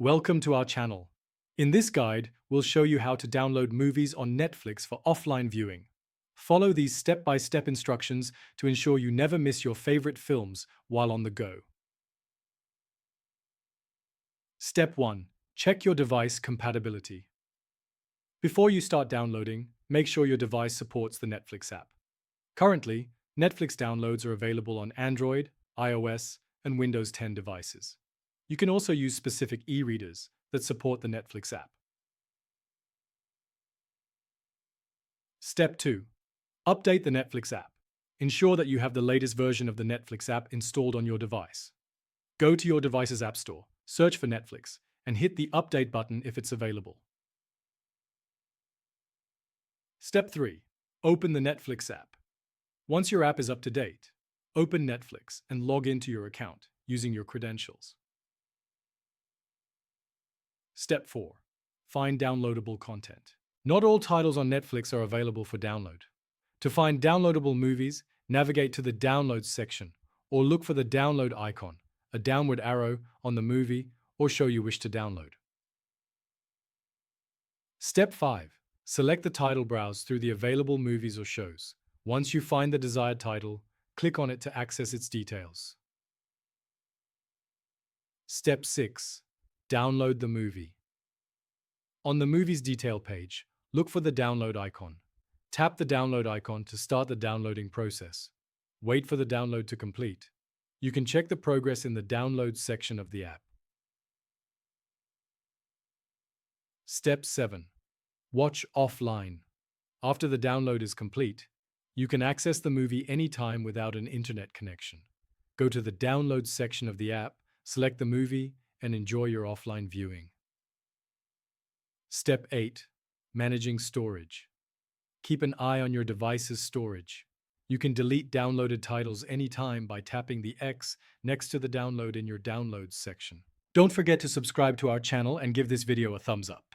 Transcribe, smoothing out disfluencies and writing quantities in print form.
Welcome to our channel. In this guide, we'll show you how to download movies on Netflix for offline viewing. Follow these step-by-step instructions to ensure you never miss your favorite films while on the go. Step 1. Check your device compatibility. Before you start downloading, make sure your device supports the Netflix app. Currently, Netflix downloads are available on Android, iOS, and Windows 10 devices. You can also use specific e-readers that support the Netflix app. Step 2. Update the Netflix app. Ensure that you have the latest version of the Netflix app installed on your device. Go to your device's app store, search for Netflix, and hit the Update button if it's available. Step 3. Open the Netflix app. Once your app is up to date, open Netflix and log into your account using your credentials. Step 4. Find downloadable content. Not all titles on Netflix are available for download. To find downloadable movies, navigate to the Downloads section or look for the download icon, a downward arrow on the movie or show you wish to download. Step 5. Select the title browse through the available movies or shows. Once you find the desired title, click on it to access its details. Step 6. Download the movie. On the movie's detail page, look for the download icon. Tap the download icon to start the downloading process. Wait for the download to complete. You can check the progress in the Downloads section of the app. Step 7. Watch offline. After the download is complete, you can access the movie anytime without an internet connection. Go to the Downloads section of the app, select the movie, and enjoy your offline viewing. Step 8. Managing storage. Keep an eye on your device's storage. You can delete downloaded titles anytime by tapping the X next to the download in your Downloads section. Don't forget to subscribe to our channel and give this video a thumbs up.